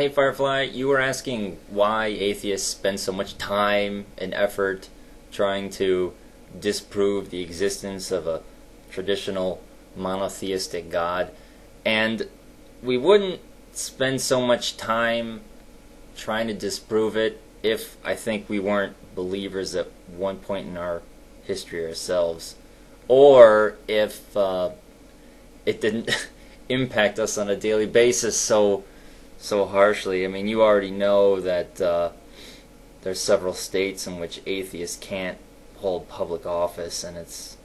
Hey Firefly, you were asking why atheists spend so much time and effort trying to disprove the existence of a traditional monotheistic God, and we wouldn't spend so much time trying to disprove it if I think we weren't believers at one point in our history ourselves, or if it didn't impact us on a daily basis so harshly. I mean, you already know that there's several states in which atheists can't hold public office, and that's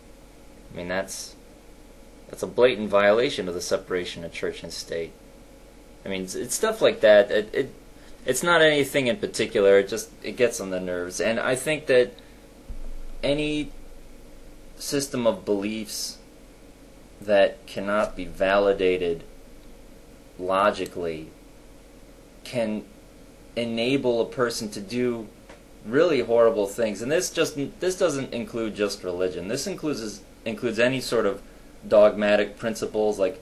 a blatant violation of the separation of church and state. I mean, it's stuff like that. It's not anything in particular. It gets on the nerves, and I think that any system of beliefs that cannot be validated logically can enable a person to do really horrible things. And this doesn't include just religion. This includes any sort of dogmatic principles like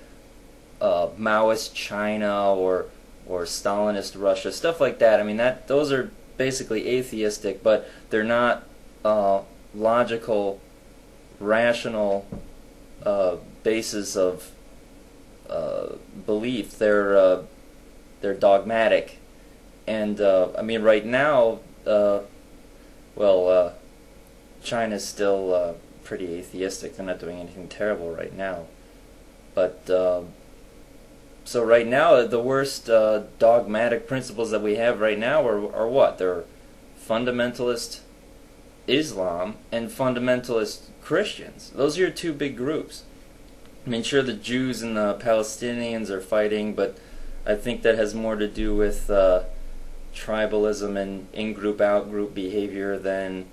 Maoist China or Stalinist Russia, stuff like that. I mean, those are basically atheistic, but they're not logical, rational basis of belief. They're dogmatic, and I mean, right now, China's still pretty atheistic. They're not doing anything terrible right now, but so right now, the worst dogmatic principles that we have right now are what? They're fundamentalist Islam and fundamentalist Christians. Those are your two big groups. I mean, sure, the Jews and the Palestinians are fighting, but I think that has more to do with tribalism and in-group, out-group behavior than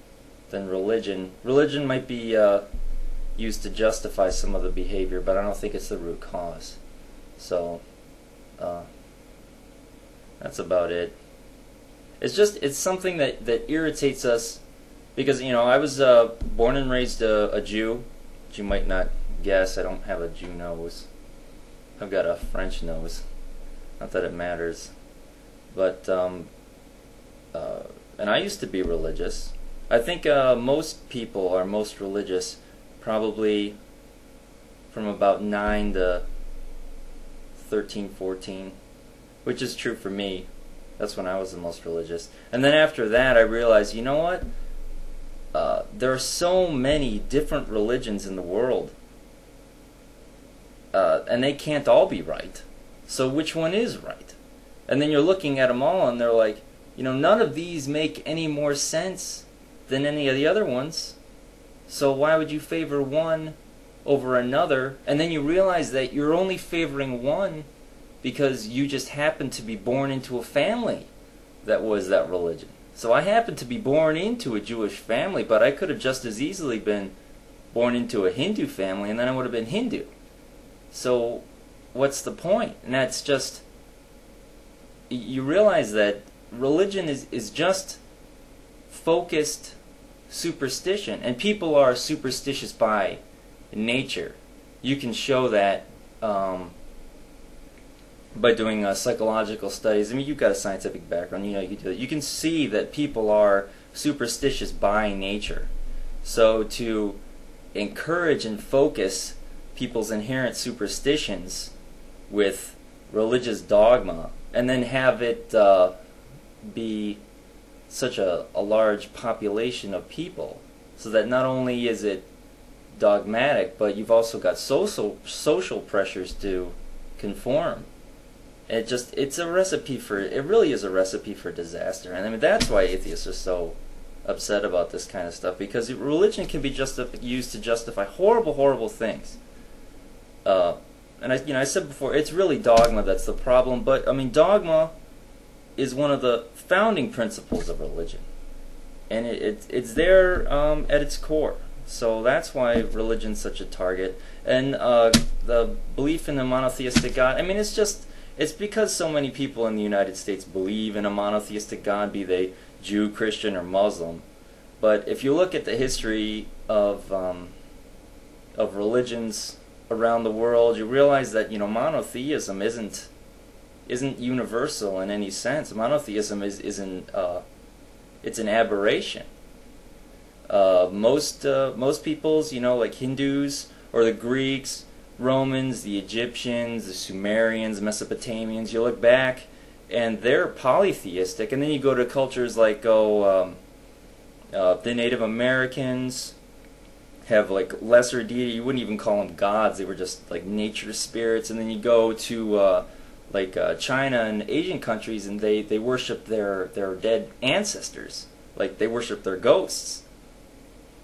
religion. Religion might be used to justify some of the behavior, but I don't think it's the root cause. So that's about it. It's something that irritates us because, you know, I was born and raised a Jew, which you might not guess. I don't have a Jew nose. I've got a French nose. Not that it matters, but and I used to be religious. I think most people are most religious probably from about 9 to 13, 14, which is true for me. That's when I was the most religious. And then after that, I realized, you know what? There are so many different religions in the world, and they can't all be right. So which one is right? And then you're looking at them all and they're like, you know, none of these make any more sense than any of the other ones. So why would you favor one over another? And then you realize that you're only favoring one because you just happen to be born into a family that was that religion. So I happen to be born into a Jewish family, but I could have just as easily been born into a Hindu family and then I would have been Hindu. So what's the point? And that's just, you realize that religion is just focused superstition, and people are superstitious by nature. You can show that by doing psychological studies. I mean, you've got a scientific background, you know you do that. You can see that people are superstitious by nature. So to encourage and focus people's inherent superstitions with religious dogma, and then have it be such a large population of people, so that not only is it dogmatic, but you've also got social pressures to conform. And it really is a recipe for disaster. And I mean, that's why atheists are so upset about this kind of stuff, because religion can be used to justify horrible things. And I said before, it's really dogma that's the problem. But I mean, dogma is one of the founding principles of religion, and it's there at its core. So that's why religion's such a target. And the belief in the monotheistic God, I mean, it's because so many people in the United States believe in a monotheistic God, be they Jew, Christian, or Muslim. But if you look at the history of religions around the world, you realize that, you know, monotheism isn't isn't universal in any sense. Monotheism isn't it's an aberration. Most peoples, like Hindus or the Greeks, Romans, the Egyptians, the Sumerians, Mesopotamians, you look back and they're polytheistic, and then you go to cultures like the Native Americans have like lesser deity. You wouldn't even call them gods; they were just like nature spirits. And then you go to China and Asian countries, and they worship their dead ancestors, like they worship their ghosts.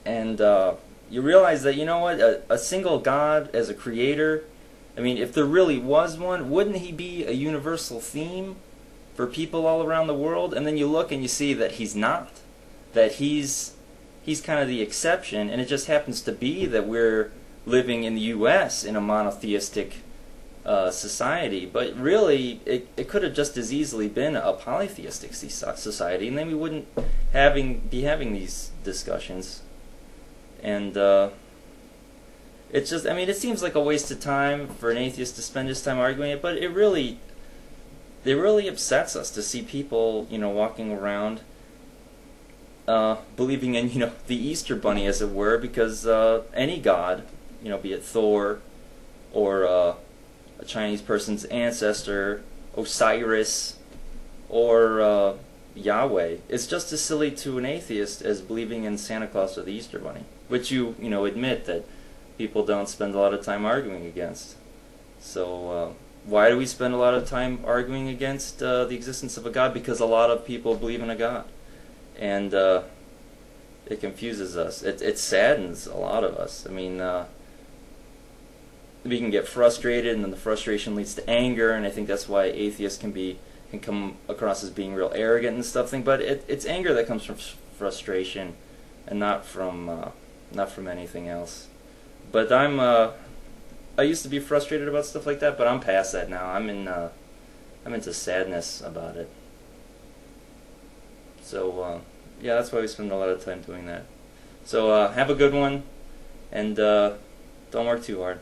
And you realize that, a single God as a creator, I mean, if there really was one, wouldn't he be a universal theme for people all around the world? And then you look and you see that he's not. That he's kind of the exception, and it just happens to be that we're living in the U.S. in a monotheistic society. But really, it could have just as easily been a polytheistic society, and then we wouldn't be having these discussions. And it's just, I mean, it seems like a waste of time for an atheist to spend his time arguing it, but it really upsets us to see people, walking around believing in, the Easter Bunny, as it were, because any god, be it Thor or a Chinese person's ancestor, Osiris, or Yahweh, is just as silly to an atheist as believing in Santa Claus or the Easter Bunny, which you admit that people don't spend a lot of time arguing against. So why do we spend a lot of time arguing against the existence of a God? Because a lot of people believe in a God, and it confuses us. It saddens a lot of us. I mean, we can get frustrated, and then the frustration leads to anger, and I think that's why atheists can come across as being real arrogant and stuff. But it's anger that comes from frustration, and not from anything else. But I used to be frustrated about stuff like that, but I'm past that now. I'm into sadness about it. So yeah, that's why we spend a lot of time doing that. So have a good one, and don't work too hard.